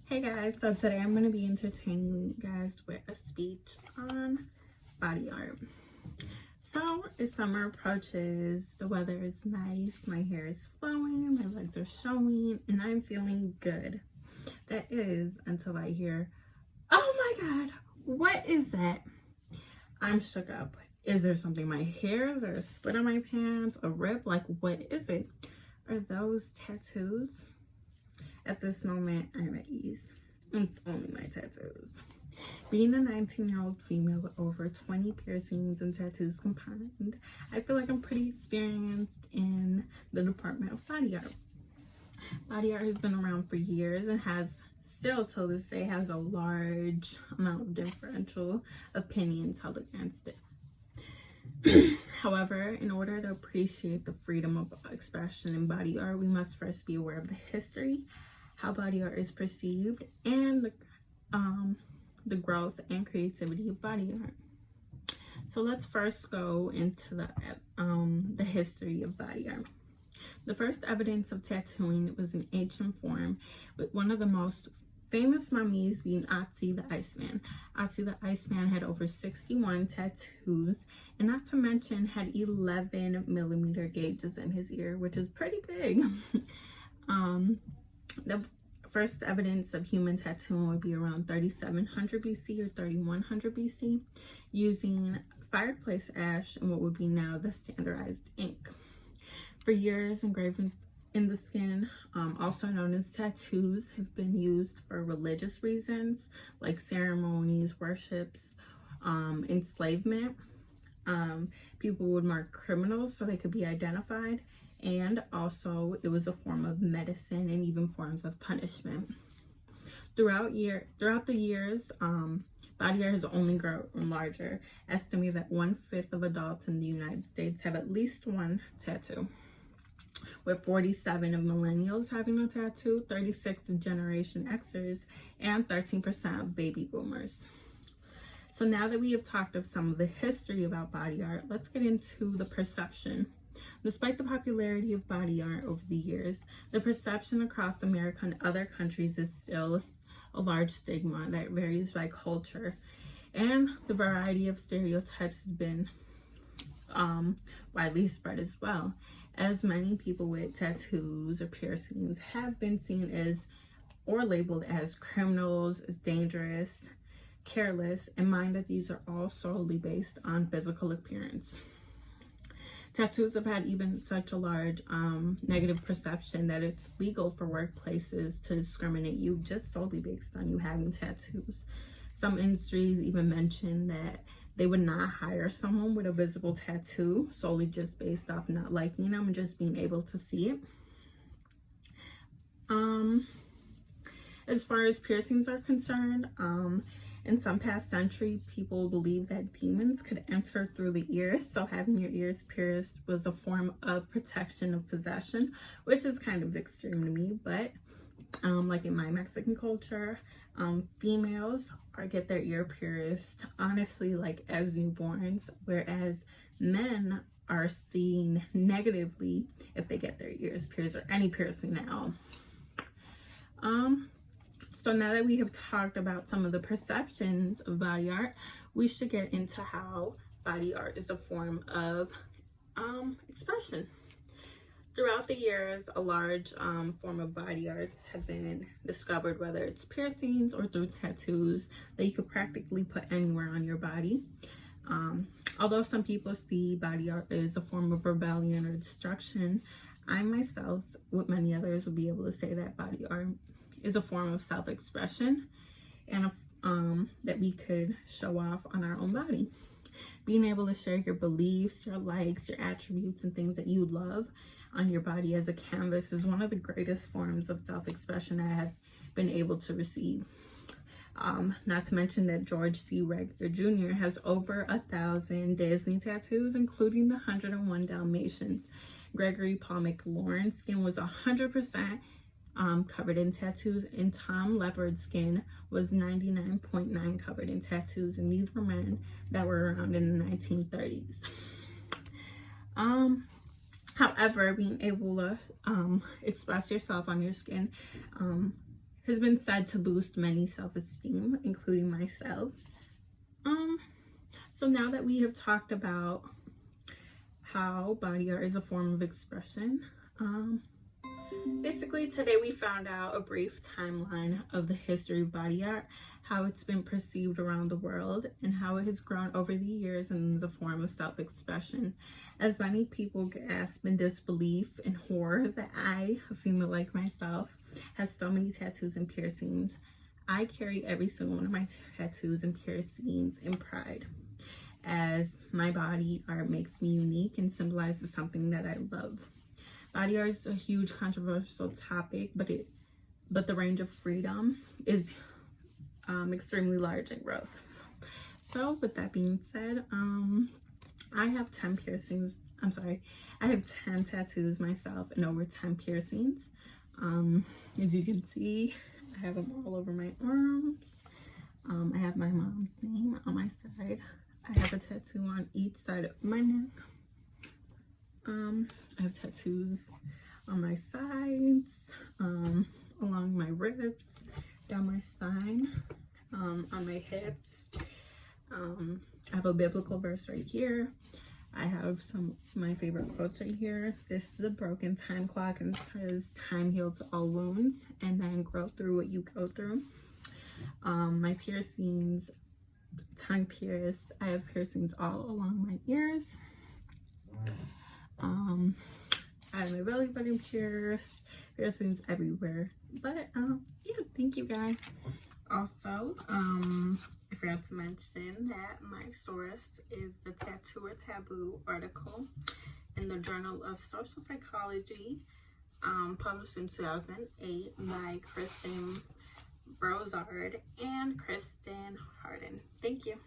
Hey guys, so today I'm going to be entertaining you guys with a speech on body art. So as summer approaches, the weather is nice, my hair is flowing, my legs are showing, and I'm feeling good. That is until I hear, oh my god, what is that? I'm shook up. Is there something in my hair? Is there a split on my pants? A rip? Like, what is it? Are those tattoos? At this moment, I'm at ease. It's only my tattoos. Being a 19-year-old female with over 20 piercings and tattoos combined, I feel like I'm pretty experienced in the department of body art. Body art has been around for years and has still till this day has a large amount of differential opinions held against it. However, in order to appreciate the freedom of expression in body art, we must first be aware of the history, how body art is perceived, and the growth and creativity of body art. So let's first go into the history of body art. The first evidence of tattooing was in ancient form, with one of the most famous mummies being Otzi the Iceman. Otzi the Iceman had over 61 tattoos, and not to mention had 11 millimeter gauges in his ear, which is pretty big. The first evidence of human tattooing would be around 3700 BC or 3100 BC, using fireplace ash and what would be now the standardized ink. For years, engravings in the skin, also known as tattoos, have been used for religious reasons like ceremonies, worships, enslavement. People would mark criminals so they could be identified, and also it was a form of medicine and even forms of punishment. Throughout the years, body art has only grown larger. Estimated that 1/5 of adults in the United States have at least one tattoo, with 47 of millennials having a tattoo, 36 of Generation Xers, and 13% of baby boomers. So now that we have talked of some of the history about body art, let's get into the perception. Despite the popularity of body art over the years, the perception across America and other countries is still a large stigma that varies by culture, and the variety of stereotypes has been widely spread as well, as many people with tattoos or piercings have been seen as or labeled as criminals, as dangerous, careless, and mind that these are all solely based on physical appearance. Tattoos have had even such a large negative perception that it's legal for workplaces to discriminate you just solely based on you having tattoos. Some industries even mention that they would not hire someone with a visible tattoo solely just based off not liking them and just being able to see it. As far as piercings are concerned, in some past century, people believed that demons could enter through the ears, so having your ears pierced was a form of protection of possession, which is kind of extreme to me, but like in my Mexican culture, females get their ear pierced honestly like as newborns, whereas men are seen negatively if they get their ears pierced or any piercing at all. So now that we have talked about some of the perceptions of body art, we should get into how body art is a form of expression. Throughout the years, a large form of body arts have been discovered, whether it's piercings or through tattoos that you could practically put anywhere on your body. Although some people see body art as a form of rebellion or destruction, I myself, with many others, would be able to say that body art is a form of self-expression and that we could show off on our own body. Being able to share your beliefs, your likes, your attributes, and things that you love on your body as a canvas is one of the greatest forms of self-expression I have been able to receive. Not to mention that George C. Regler Jr. has over 1,000 Disney tattoos, including the 101 Dalmatians. Gregory Paul McLaurin's skin was 100% covered in tattoos, and Tom Leopard's skin was 99.9% covered in tattoos, and these were men that were around in the 1930s. However, being able to express yourself on your skin has been said to boost many self-esteem, including myself. So now that we have talked about how body art is a form of expression, basically today we found out a brief timeline of the history of body art, how it's been perceived around the world, and how it has grown over the years and is a form of self-expression. As many people gasp in disbelief and horror that I, a female like myself, has so many tattoos and piercings, I carry every single one of my tattoos and piercings in pride, as my body art makes me unique and symbolizes something that I love. Body art is a huge controversial topic, but the range of freedom is extremely large in growth. So with that being said, I have 10 piercings. I have 10 tattoos myself and over 10 piercings. As you can see, I have them all over my arms. I have my mom's name on my side. I have a tattoo on each side of my neck. I have tattoos on my sides, along my ribs, down my spine, on my hips. I have a biblical verse right here. I have some of my favorite quotes right here. This is a broken time clock and it says, "Time heals all wounds and then grow through what you go through." My piercings, tongue pierced. I have piercings all along my ears. I have my belly button pierced, piercings everywhere. But yeah, thank you guys. Also, I forgot to mention that my source is the Tattoo or Taboo article in the Journal of Social Psychology, published in 2008 by Kristen Brozard and Kristen Harden. Thank you.